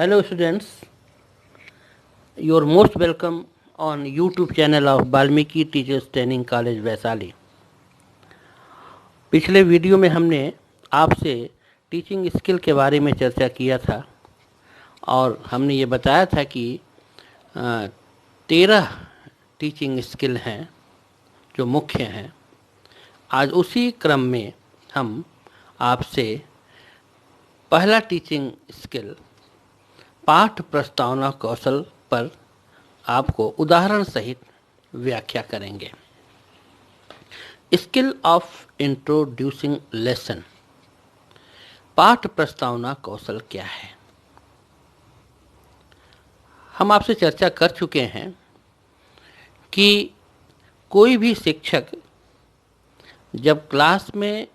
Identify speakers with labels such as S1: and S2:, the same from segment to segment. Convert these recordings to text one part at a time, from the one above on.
S1: Hello students, you're most welcome on YouTube channel of Valmiki Teachers Training College Vaishali. पिछले video में हमने आपसे teaching skill के बारे में चर्चा किया था और हमने ये बताया था कि 13 टीचिंग स्किल हैं जो मुख्य हैं। आज उसी क्रम में हम आपसे पहला टीचिंग स्किल पाठ प्रस्तावना कौशल पर आपको उदाहरण सहित व्याख्या करेंगे। Skill of introducing lesson. पाठ प्रस्तावना कौशल क्या है? हम आपसे चर्चा कर चुके हैं कि कोई भी शिक्षक जब क्लास में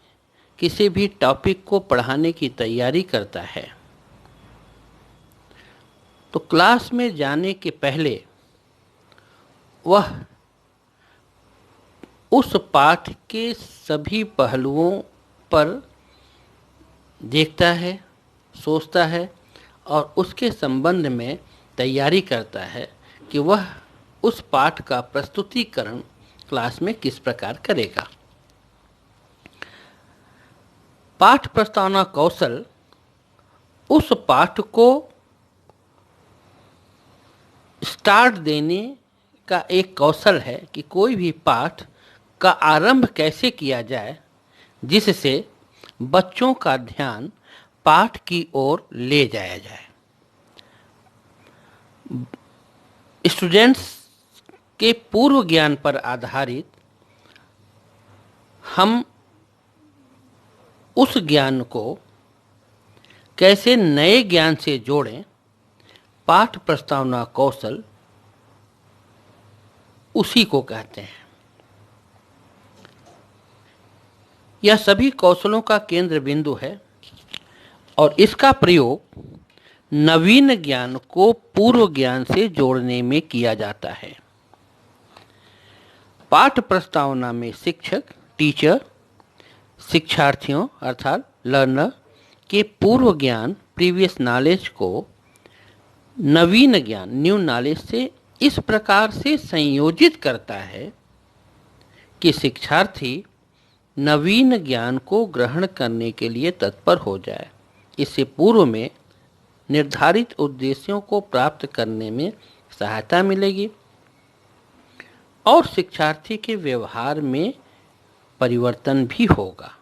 S1: किसी भी टॉपिक को पढ़ाने की तैयारी करता है तो क्लास में जाने के पहले वह उस पाठ के सभी पहलुओं पर देखता है, सोचता है और उसके संबंध में तैयारी करता है कि वह उस पाठ का प्रस्तुतिकरण क्लास में किस प्रकार करेगा। पाठ प्रस्तावना कौशल उस पाठ को स्टार्ट देने का एक कौशल है कि कोई भी पाठ का आरंभ कैसे किया जाए जिससे बच्चों का ध्यान पाठ की ओर ले जाया जाए। स्टूडेंट्स के पूर्व ज्ञान पर आधारित हम उस ज्ञान को कैसे नए ज्ञान से जोड़ें, पाठ प्रस्तावना कौशल उसी को कहते हैं। यह सभी कौशलों का केंद्र बिंदु है और इसका प्रयोग नवीन ज्ञान को पूर्व ज्ञान से जोड़ने में किया जाता है। पाठ प्रस्तावना में शिक्षक, टीचर, शिक्षार्थियों अर्थात लर्नर के पूर्व ज्ञान, प्रीवियस नॉलेज को नवीन ज्ञान, न्यू नॉलेज से इस प्रकार से संयोजित करता है कि शिक्षार्थी नवीन ज्ञान को ग्रहण करने के लिए तत्पर हो जाए। इससे पूर्व में निर्धारित उद्देश्यों को प्राप्त करने में सहायता मिलेगी और शिक्षार्थी के व्यवहार में परिवर्तन भी होगा।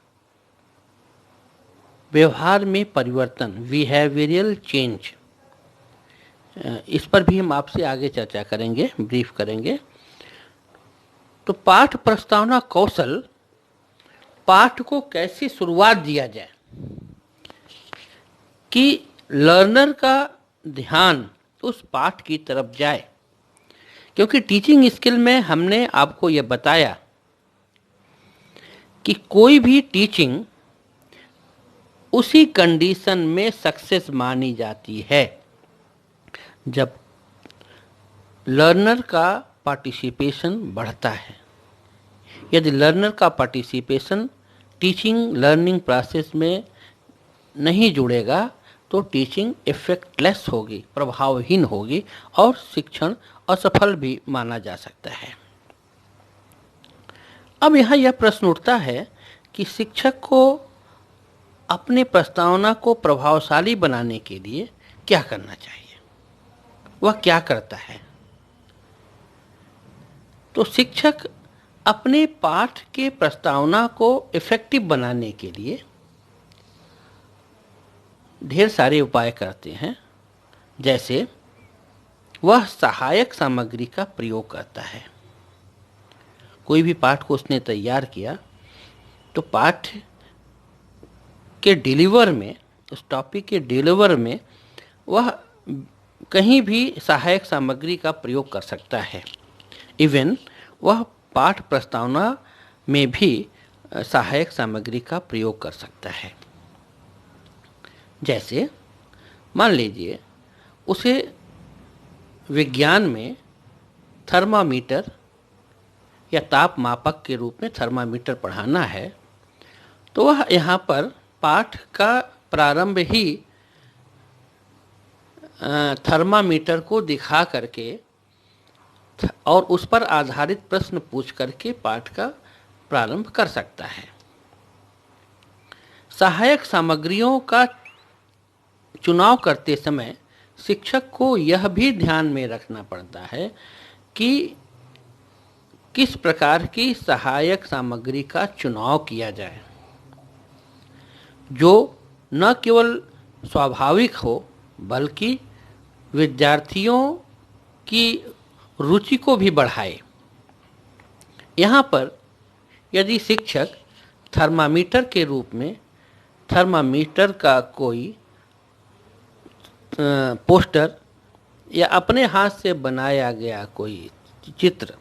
S1: व्यवहार में परिवर्तन, बिहेवियरल चेंज, इस पर भी हम आपसे आगे चर्चा करेंगे, ब्रीफ करेंगे। तो पाठ प्रस्तावना कौशल, पाठ को कैसे शुरुआत दिया जाए कि लर्नर का ध्यान उस पाठ की तरफ जाए। क्योंकि टीचिंग स्किल में हमने आपको यह बताया कि कोई भी टीचिंग उसी कंडीशन में सक्सेस मानी जाती है जब लर्नर का पार्टिसिपेशन बढ़ता है। यदि लर्नर का पार्टिसिपेशन टीचिंग लर्निंग प्रोसेस में नहीं जुड़ेगा तो टीचिंग इफेक्टलेस होगी, प्रभावहीन होगी और शिक्षण असफल भी माना जा सकता है। अब यहाँ यह प्रश्न उठता है कि शिक्षक को अपने प्रस्तावना को प्रभावशाली बनाने के लिए क्या करना चाहिए, वह क्या करता है। तो शिक्षक अपने पाठ के प्रस्तावना को इफेक्टिव बनाने के लिए ढेर सारे उपाय करते हैं। जैसे वह सहायक सामग्री का प्रयोग करता है। कोई भी पाठ को उसने तैयार किया तो पाठ के डिलीवर में, उस टॉपिक के डिलीवर में वह कहीं भी सहायक सामग्री का प्रयोग कर सकता है। इवन वह पाठ प्रस्तावना में भी सहायक सामग्री का प्रयोग कर सकता है। जैसे मान लीजिए उसे विज्ञान में थर्मामीटर या ताप मापक के रूप में थर्मामीटर पढ़ाना है तो वह यहाँ पर पाठ का प्रारंभ ही थर्मामीटर को दिखा करके और उस पर आधारित प्रश्न पूछ करके पाठ का प्रारंभ कर सकता है। सहायक सामग्रियों का चुनाव करते समय शिक्षक को यह भी ध्यान में रखना पड़ता है कि किस प्रकार की सहायक सामग्री का चुनाव किया जाए, जो न केवल स्वाभाविक हो बल्कि विद्यार्थियों की रुचि को भी बढ़ाए। यहाँ पर यदि शिक्षक थर्मामीटर के रूप में थर्मामीटर का कोई पोस्टर या अपने हाथ से बनाया गया कोई चित्र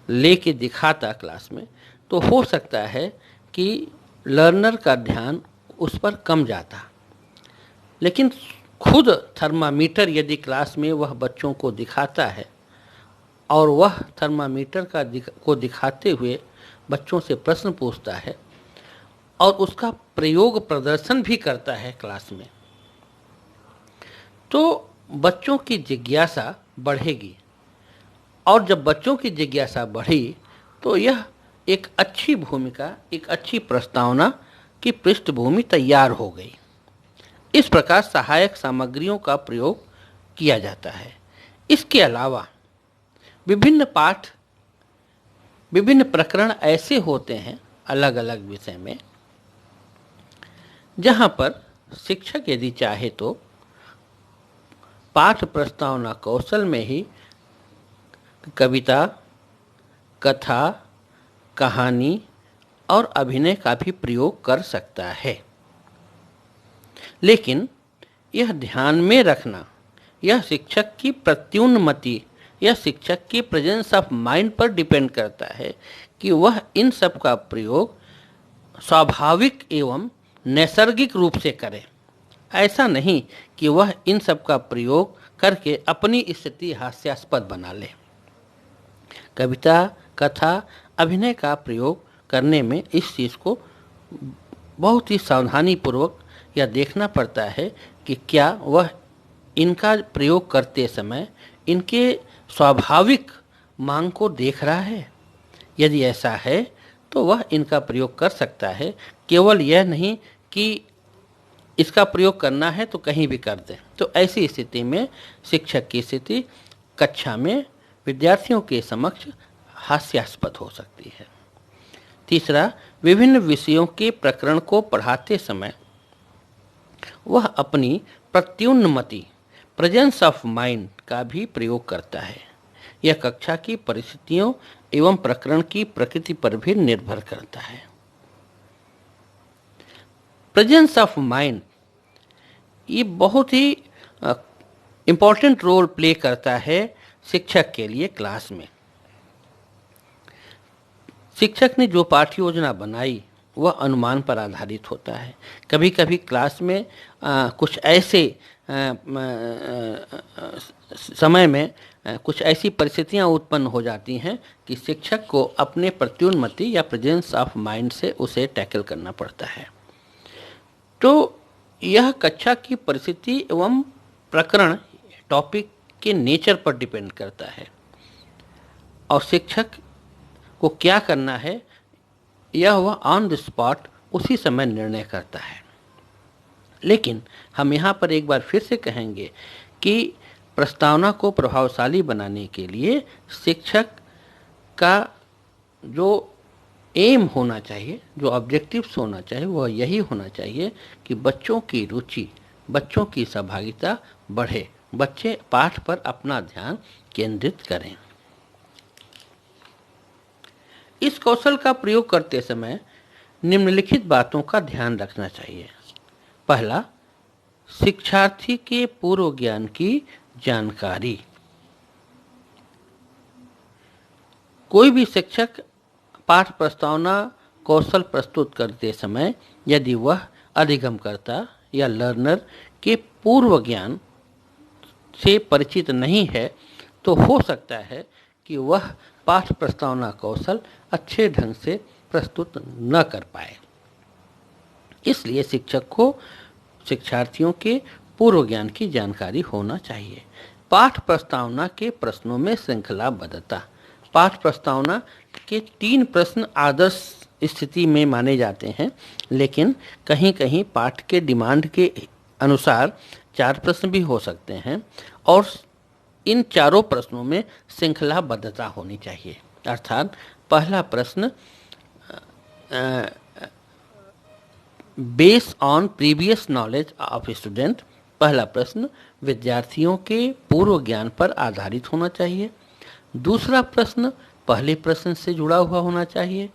S1: लेके दिखाता क्लास में, तो हो सकता है कि लर्नर का ध्यान उस पर कम जाता। लेकिन खुद थर्मामीटर यदि क्लास में वह बच्चों को दिखाता है और वह थर्मामीटर को दिखाते हुए बच्चों से प्रश्न पूछता है और उसका प्रयोग प्रदर्शन भी करता है क्लास में, तो बच्चों की जिज्ञासा बढ़ेगी। और जब बच्चों की जिज्ञासा बढ़ी तो यह एक अच्छी भूमिका, एक अच्छी प्रस्तावना की पृष्ठभूमि तैयार हो गई। इस प्रकार सहायक सामग्रियों का प्रयोग किया जाता है। इसके अलावा विभिन्न पाठ, विभिन्न प्रकरण ऐसे होते हैं अलग अलग विषय में, जहाँ पर शिक्षक यदि चाहे तो पाठ प्रस्तावना कौशल में ही कविता, कथा, कहानी और अभिनय का भी प्रयोग कर सकता है। लेकिन यह ध्यान में रखना, यह शिक्षक की प्रत्युन्नति या शिक्षक की प्रेजेंस ऑफ माइंड पर डिपेंड करता है कि वह इन सब का प्रयोग स्वाभाविक एवं नैसर्गिक रूप से करे। ऐसा नहीं कि वह इन सब का प्रयोग करके अपनी स्थिति हास्यास्पद बना ले। कविता, कथा, अभिनय का प्रयोग करने में इस चीज़ को बहुत ही सावधानी पूर्वक यह देखना पड़ता है कि क्या वह इनका प्रयोग करते समय इनके स्वाभाविक मांग को देख रहा है। यदि ऐसा है तो वह इनका प्रयोग कर सकता है। केवल यह नहीं कि इसका प्रयोग करना है तो कहीं भी कर दें। तो ऐसी स्थिति में शिक्षक की स्थिति कक्षा में विद्यार्थियों के समक्ष हास्यास्पद हो सकती है। तीसरा, विभिन्न विषयों के प्रकरण को पढ़ाते समय वह अपनी प्रत्युन्नति, प्रेजेंस ऑफ माइंड का भी प्रयोग करता है। यह कक्षा की परिस्थितियों एवं प्रकरण की प्रकृति पर भी निर्भर करता है। प्रेजेंस ऑफ माइंड ये बहुत ही इम्पोर्टेंट रोल प्ले करता है शिक्षक के लिए क्लास में। शिक्षक ने जो पाठ्य योजना बनाई वह अनुमान पर आधारित होता है। कभी कभी क्लास में कुछ ऐसे समय में कुछ ऐसी परिस्थितियां उत्पन्न हो जाती हैं कि शिक्षक को अपने प्रत्युन्नति या प्रेजेंस ऑफ माइंड से उसे टैकल करना पड़ता है। तो यह कक्षा की परिस्थिति एवं प्रकरण, टॉपिक के नेचर पर डिपेंड करता है और शिक्षक को क्या करना है यह वह ऑन द स्पॉट उसी समय निर्णय करता है। लेकिन हम यहाँ पर एक बार फिर से कहेंगे कि प्रस्तावना को प्रभावशाली बनाने के लिए शिक्षक का जो एम होना चाहिए, जो ऑब्जेक्टिव्स होना चाहिए, वह यही होना चाहिए कि बच्चों की रुचि, बच्चों की सहभागिता बढ़े, बच्चे पाठ पर अपना ध्यान केंद्रित करें। इस कौशल का प्रयोग करते समय निम्नलिखित बातों का ध्यान रखना चाहिए। पहला, शिक्षार्थी के पूर्व ज्ञान की जानकारी। कोई भी शिक्षक पाठ प्रस्तावना कौशल प्रस्तुत करते समय यदि वह अधिगमकर्ता या लर्नर के पूर्व ज्ञान से परिचित नहीं है तो हो सकता है कि वह पाठ प्रस्तावना कौशल अच्छे ढंग से प्रस्तुत न कर पाए। इसलिए शिक्षक को शिक्षार्थियों के पूर्व ज्ञान की जानकारी होना चाहिए। पाठ प्रस्तावना के प्रश्नों में श्रृंखलाबद्धता। पाठ प्रस्तावना के 3 प्रश्न आदर्श स्थिति में माने जाते हैं, लेकिन कहीं कहीं पाठ के डिमांड के अनुसार 4 प्रश्न भी हो सकते हैं और इन चारों प्रश्नों में श्रृंखलाबद्धता होनी चाहिए। अर्थात पहला प्रश्न based on previous knowledge of student. पहला प्रश्न विद्यार्थियों के पूर्व ज्ञान पर आधारित होना चाहिए। दूसरा प्रश्न पहले प्रश्न से जुड़ा हुआ होना चाहिए।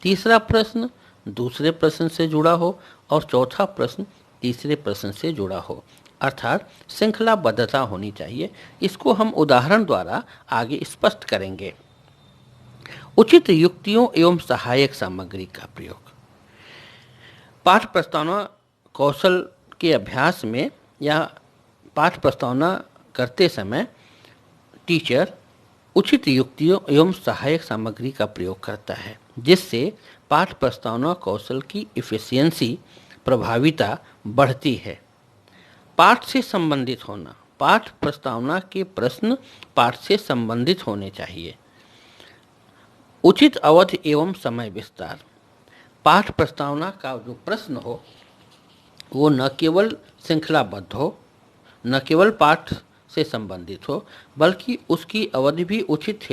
S1: तीसरा प्रश्न दूसरे प्रश्न से जुड़ा हो और चौथा प्रश्न तीसरे प्रश्न से जुड़ा हो, अर्थात श्रृंखलाबद्धता होनी चाहिए। इसको हम उदाहरण द्वारा आगे स्पष्ट करेंगे। उचित युक्तियों एवं सहायक सामग्री का प्रयोग। पाठ प्रस्तावना कौशल के अभ्यास में या पाठ प्रस्तावना करते समय टीचर उचित युक्तियों एवं सहायक सामग्री का प्रयोग करता है, जिससे पाठ प्रस्तावना कौशल की इफिशियंसी, प्रभाविता बढ़ती है। पाठ से संबंधित होना। पाठ प्रस्तावना के प्रश्न पाठ से संबंधित होने चाहिए। उचित अवधि एवं समय विस्तार। पाठ प्रस्तावना का जो प्रश्न हो वो न केवल श्रृंखलाबद्ध हो, न केवल पाठ से संबंधित हो, बल्कि उसकी अवधि भी उचित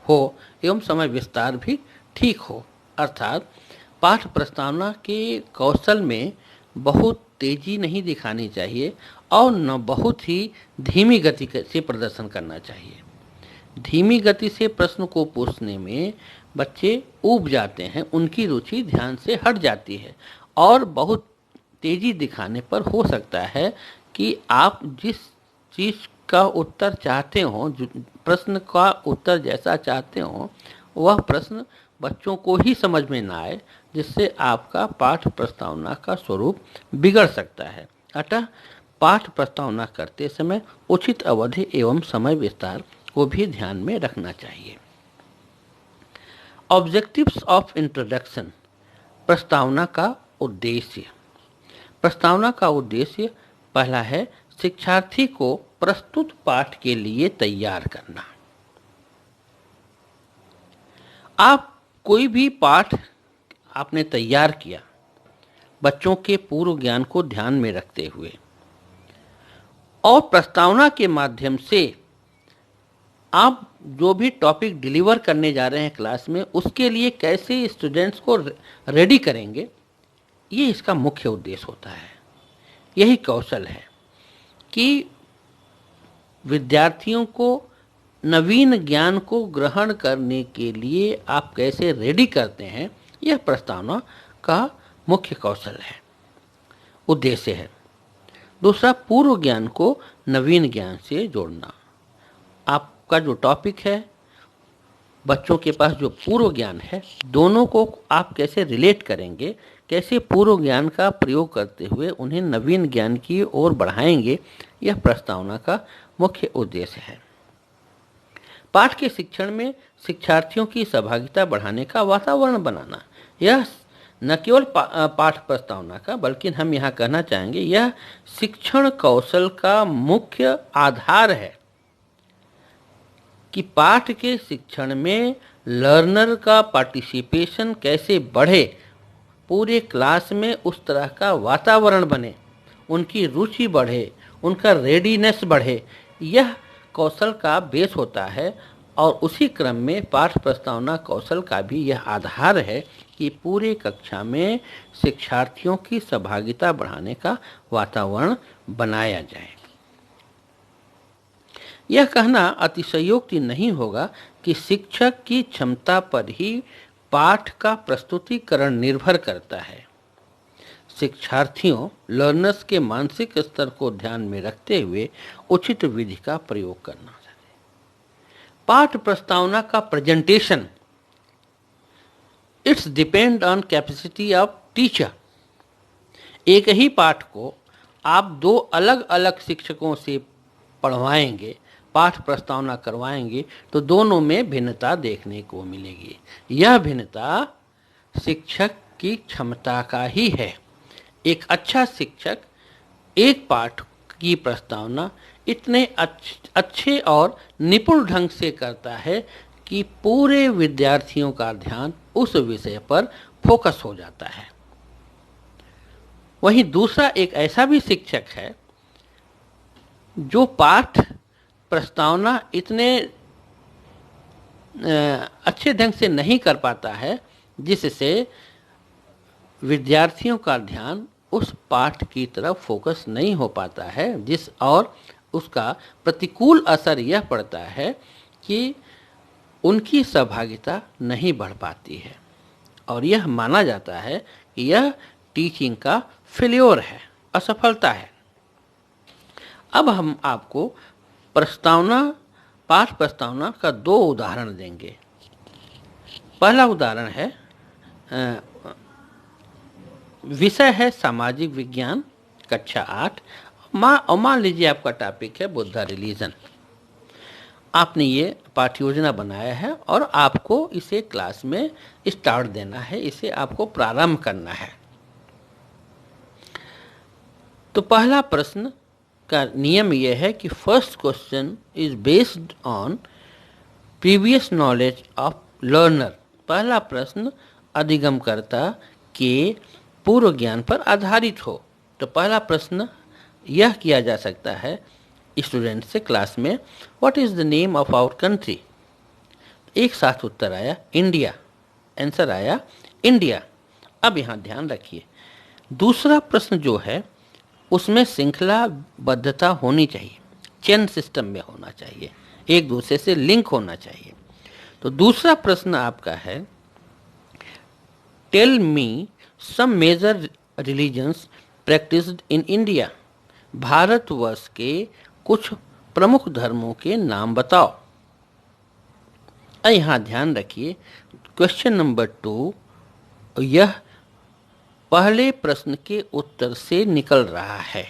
S1: हो एवं समय विस्तार भी ठीक हो। अर्थात पाठ प्रस्तावना के कौशल में बहुत तेजी नहीं दिखानी चाहिए और न बहुत ही धीमी गति से प्रदर्शन करना चाहिए। धीमी गति से प्रश्न को पूछने में बच्चे ऊब जाते हैं, उनकी रुचि ध्यान से हट जाती है और बहुत तेजी दिखाने पर हो सकता है कि आप जिस चीज़ का उत्तर चाहते हो, प्रश्न का उत्तर जैसा चाहते हो, वह प्रश्न बच्चों को ही समझ में ना आए, जिससे आपका पाठ प्रस्तावना का स्वरूप बिगड़ सकता है। अतः पाठ प्रस्तावना करते समय उचित अवधि एवं समय विस्तार को भी ध्यान में रखना चाहिए। Objectives of introduction. प्रस्तावना का उद्देश्य। प्रस्तावना का उद्देश्य पहला है शिक्षार्थी को प्रस्तुत पाठ के लिए तैयार करना। आप कोई भी पाठ आपने तैयार किया बच्चों के पूर्व ज्ञान को ध्यान में रखते हुए, और प्रस्तावना के माध्यम से आप जो भी टॉपिक डिलीवर करने जा रहे हैं क्लास में, उसके लिए कैसे स्टूडेंट्स को रेडी करेंगे, ये इसका मुख्य उद्देश्य होता है। यही कौशल है कि विद्यार्थियों को नवीन ज्ञान को ग्रहण करने के लिए आप कैसे रेडी करते हैं, यह प्रस्तावना का मुख्य कौशल है, उद्देश्य है। दूसरा, पूर्व ज्ञान को नवीन ज्ञान से जोड़ना। आपका जो टॉपिक है, बच्चों के पास जो पूर्व ज्ञान है, दोनों को आप कैसे रिलेट करेंगे, कैसे पूर्व ज्ञान का प्रयोग करते हुए उन्हें नवीन ज्ञान की ओर बढ़ाएंगे, यह प्रस्तावना का मुख्य उद्देश्य है। पाठ के शिक्षण में शिक्षार्थियों की सहभागिता बढ़ाने का वातावरण बनाना, यह न केवल पाठ प्रस्तावना का, बल्कि हम यहाँ कहना चाहेंगे यह शिक्षण कौशल का मुख्य आधार है कि पाठ के शिक्षण में लर्नर का पार्टिसिपेशन कैसे बढ़े, पूरे क्लास में उस तरह का वातावरण बने, उनकी रुचि बढ़े, उनका रेडीनेस बढ़े, यह कौशल का बेस होता है। और उसी क्रम में पाठ प्रस्तावना कौशल का भी यह आधार है कि पूरे कक्षा में शिक्षार्थियों की सहभागिता बढ़ाने का वातावरण बनाया जाए। यह कहना अतिशयोक्ति नहीं होगा कि शिक्षक की क्षमता पर ही पाठ का प्रस्तुतिकरण निर्भर करता है। शिक्षार्थियों लर्नर्स के मानसिक स्तर को ध्यान में रखते हुए उचित विधि का प्रयोग करना चाहिए। पाठ प्रस्तावना का presentation, it's depend on capacity of teacher. एक ही पाठ को आप 2 अलग अलग शिक्षकों से पढ़वाएंगे, पाठ प्रस्तावना करवाएंगे, तो दोनों में भिन्नता देखने को मिलेगी। यह भिन्नता शिक्षक की क्षमता का ही है। एक अच्छा शिक्षक एक पाठ की प्रस्तावना इतने अच्छे और निपुण ढंग से करता है कि पूरे विद्यार्थियों का ध्यान उस विषय पर फोकस हो जाता है। वहीं दूसरा एक ऐसा भी शिक्षक है जो पाठ प्रस्तावना इतने अच्छे ढंग से नहीं कर पाता है जिससे विद्यार्थियों का ध्यान उस पाठ की तरफ फोकस नहीं हो पाता है, और उसका प्रतिकूल असर यह पड़ता है कि उनकी सहभागिता नहीं बढ़ पाती है और यह माना जाता है कि यह टीचिंग का फेल्योर है, असफलता है। अब हम आपको पाठ प्रस्तावना का 2 उदाहरण देंगे। पहला उदाहरण है, विषय है सामाजिक विज्ञान, कक्षा 8। मान लीजिए आपका टॉपिक है बुद्धा रिलीजन। आपने ये पाठ्य योजना बनाया है और आपको इसे क्लास में स्टार्ट देना है, इसे आपको प्रारंभ करना है। तो पहला प्रश्न का नियम यह है कि first question is based on previous knowledge of learner. पहला प्रश्न अधिगमकर्ता के पूर्व ज्ञान पर आधारित हो। तो पहला प्रश्न यह किया जा सकता है स्टूडेंट से क्लास में, what is the name of our country. एक साथ उत्तर आया इंडिया, आंसर आया इंडिया। अब यहाँ ध्यान रखिए, दूसरा प्रश्न जो है उसमें श्रृंखलाबद्धता होनी चाहिए, चेन सिस्टम में होना चाहिए, एक दूसरे से लिंक होना चाहिए। तो दूसरा प्रश्न आपका है, tell me some major religions practised in India. भारतवर्ष के कुछ प्रमुख धर्मों के नाम बताओ। यहाँ ध्यान रखिए, क्वेश्चन नंबर 2 यह पहले प्रश्न के उत्तर से निकल रहा है।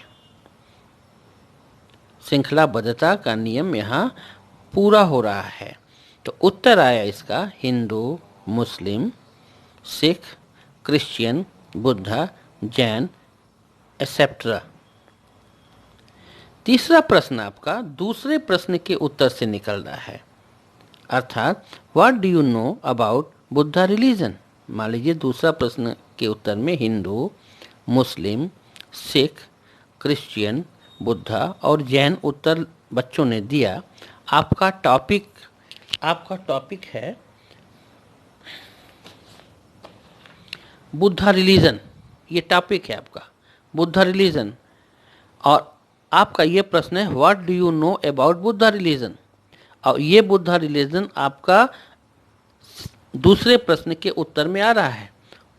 S1: श्रृंखलाबद्धता का नियम यहाँ पूरा हो रहा है। तो उत्तर आया इसका हिंदू, मुस्लिम, सिख, क्रिश्चियन, बुद्धा, जैन एक्सेट्रा। तीसरा प्रश्न आपका दूसरे प्रश्न के उत्तर से निकल रहा है, अर्थात what do you know about Buddha religion. मान लीजिए दूसरा प्रश्न के उत्तर में हिंदू, मुस्लिम, सिख, क्रिश्चियन, बुद्धा और जैन उत्तर बच्चों ने दिया। आपका टॉपिक है बुद्धा रिलीजन, ये टॉपिक है आपका बुद्धा रिलीजन, और आपका ये प्रश्न है what do you know about Buddha religion. और ये बुद्धा रिलीजन आपका दूसरे प्रश्न के उत्तर में आ रहा है,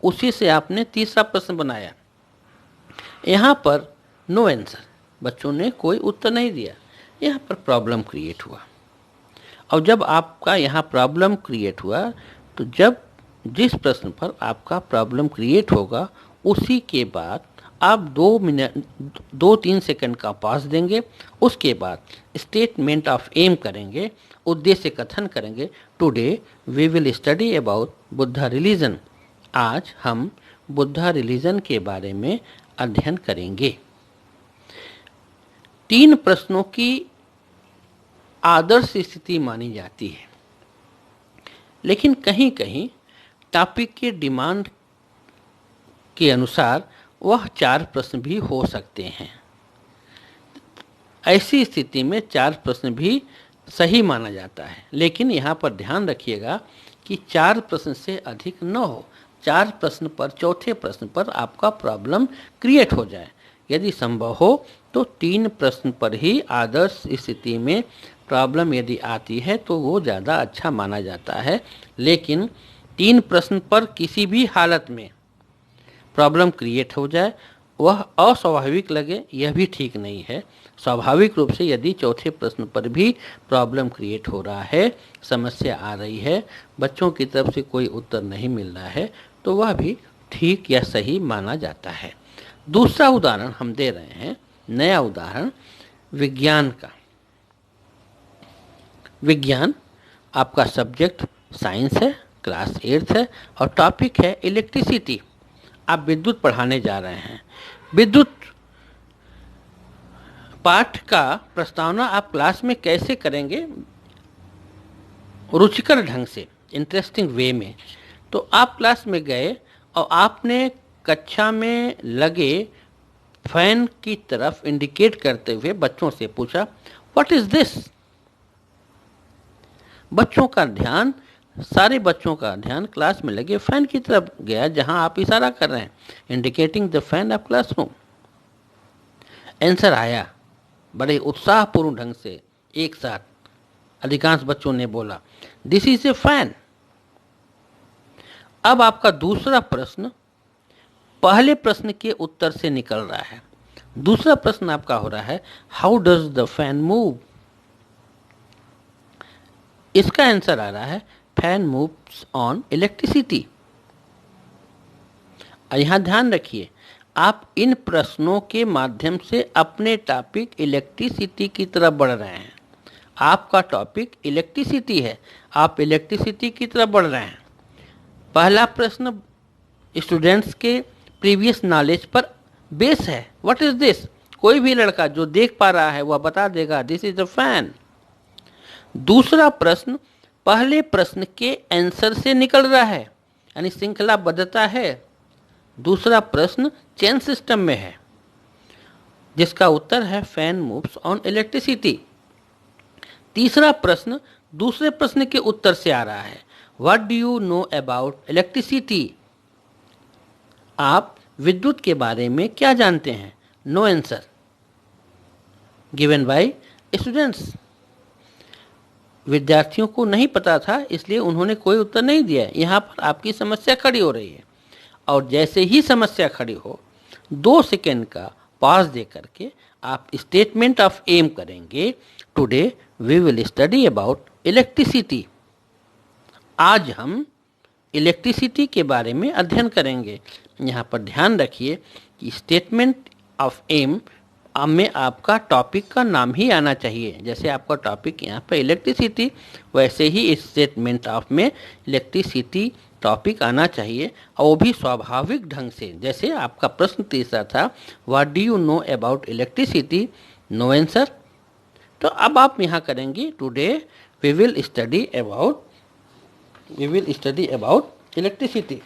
S1: उसी से आपने तीसरा प्रश्न बनाया। यहाँ पर नो आंसर, बच्चों ने कोई उत्तर नहीं दिया, यहाँ पर प्रॉब्लम क्रिएट हुआ। और जब आपका यहाँ प्रॉब्लम क्रिएट हुआ तो जिस प्रश्न पर आपका प्रॉब्लम क्रिएट होगा उसी के बाद आप 2-3 सेकंड का पॉज देंगे। उसके बाद स्टेटमेंट ऑफ एम करेंगे, उद्देश्य कथन करेंगे। Today we will study about Buddha religion. आज हम बुद्धा रिलीजन के बारे में अध्ययन करेंगे। 3 प्रश्नों की आदर्श स्थिति मानी जाती है, लेकिन कहीं कहीं टॉपिक के डिमांड के अनुसार वह 4 प्रश्न भी हो सकते हैं। ऐसी स्थिति में 4 प्रश्न भी सही माना जाता है, लेकिन यहाँ पर ध्यान रखिएगा कि 4 प्रश्न से अधिक न हो। 4 प्रश्न पर, चौथे प्रश्न पर आपका प्रॉब्लम क्रिएट हो जाए। यदि संभव हो तो 3 प्रश्न पर ही आदर्श स्थिति में प्रॉब्लम यदि आती है तो वो ज़्यादा अच्छा माना जाता है। लेकिन 3 प्रश्न पर किसी भी हालत में प्रॉब्लम क्रिएट हो जाए, वह अस्वाभाविक लगे, यह भी ठीक नहीं है। स्वाभाविक रूप से यदि चौथे प्रश्न पर भी प्रॉब्लम क्रिएट हो रहा है, समस्या आ रही है, बच्चों की तरफ से कोई उत्तर नहीं मिल रहा है, तो वह भी ठीक या सही माना जाता है। दूसरा उदाहरण हम दे रहे हैं, नया उदाहरण विज्ञान का। विज्ञान आपका सब्जेक्ट साइंस है, क्लास 8th है और टॉपिक है इलेक्ट्रिसिटी। आप विद्युत पढ़ाने जा रहे हैं। विद्युत पाठ का प्रस्तावना आप क्लास में कैसे करेंगे, रुचिकर ढंग से, इंटरेस्टिंग वे में। तो आप क्लास में गए और आपने कक्षा में लगे फैन की तरफ इंडिकेट करते हुए बच्चों से पूछा, व्हाट इज दिस। बच्चों का ध्यान, सारे बच्चों का ध्यान क्लास में लगे फैन की तरफ गया जहां आप इशारा कर रहे हैं, indicating the fan of classroom. Answer आया बड़े उत्साहपूर्ण ढंग से, एक साथ अधिकांश बच्चों ने बोला, दिस इज ए फैन। अब आपका दूसरा प्रश्न पहले प्रश्न के उत्तर से निकल रहा है। दूसरा प्रश्न आपका हो रहा है, how does the fan move. इसका आंसर आ रहा है, फैन मूव्स ऑन इलेक्ट्रिसिटी। यहां ध्यान रखिए, आप इन प्रश्नों के माध्यम से अपने टॉपिक इलेक्ट्रिसिटी की तरफ बढ़ रहे हैं। आपका टॉपिक इलेक्ट्रिसिटी है, आप इलेक्ट्रिसिटी की तरफ बढ़ रहे हैं। पहला प्रश्न स्टूडेंट्स के प्रीवियस नॉलेज पर बेस है, व्हाट इज दिस। कोई भी लड़का जो देख पा रहा है वह बता देगा, दिस इज अ फैन। दूसरा प्रश्न पहले प्रश्न के आंसर से निकल रहा है, यानी श्रृंखलाबद्धता है। दूसरा प्रश्न चेन सिस्टम में है, जिसका उत्तर है फैन मूव्स ऑन इलेक्ट्रिसिटी। तीसरा प्रश्न दूसरे प्रश्न के उत्तर से आ रहा है, what do you know about electricity. आप विद्युत के बारे में क्या जानते हैं। No answer given by students. विद्यार्थियों को नहीं पता था, इसलिए उन्होंने कोई उत्तर नहीं दिया। यहाँ पर आपकी समस्या खड़ी हो रही है, और जैसे ही समस्या खड़ी हो 2 सेकेंड का पॉज दे करके आप स्टेटमेंट ऑफ एम करेंगे, today we will study about electricity. आज हम इलेक्ट्रिसिटी के बारे में अध्ययन करेंगे। यहाँ पर ध्यान रखिए कि स्टेटमेंट ऑफ एम में आपका टॉपिक का नाम ही आना चाहिए। जैसे आपका टॉपिक यहाँ पर इलेक्ट्रिसिटी, वैसे ही इस स्टेटमेंट ऑफ में इलेक्ट्रिसिटी टॉपिक आना चाहिए, और वो भी स्वाभाविक ढंग से। जैसे आपका प्रश्न तीसरा था, what do you know about electricity. No answer. तो अब आप यहाँ करेंगे, today we will study about electricity.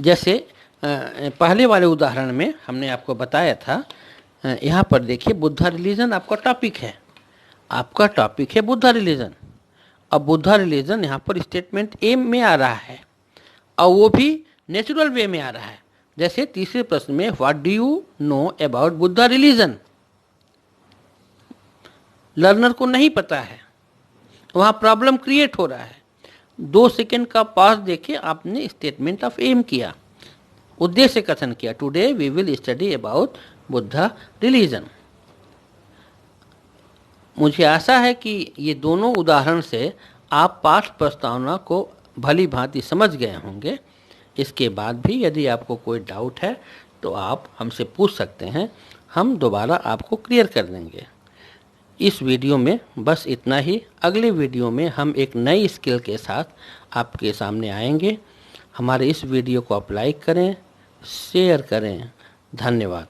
S1: जैसे पहले वाले उदाहरण में हमने आपको बताया था, यहाँ पर देखिए बुद्धा रिलीजन आपका टॉपिक है, बुद्धा रिलीजन। अब बुद्धा रिलीजन यहाँ पर स्टेटमेंट एम में आ रहा है, और वो भी नेचुरल वे में आ रहा है। जैसे तीसरे प्रश्न में, what do you know about Buddha religion. Learner को नहीं पता है, वहाँ प्रॉब्लम क्रिएट हो रहा है। 2 सेकेंड का पॉज देके आपने स्टेटमेंट ऑफ एम किया, उद्देश्य कथन किया, today we will study about Buddha religion. मुझे आशा है कि ये दोनों उदाहरण से आप पाठ प्रस्तावना को भली भांति समझ गए होंगे। इसके बाद भी यदि आपको कोई डाउट है तो आप हमसे पूछ सकते हैं, हम दोबारा आपको क्लियर कर देंगे। इस वीडियो में बस इतना ही। अगले वीडियो में हम एक नई स्किल के साथ आपके सामने आएंगे। हमारे इस वीडियो को आप लाइक करें, शेयर करें। धन्यवाद।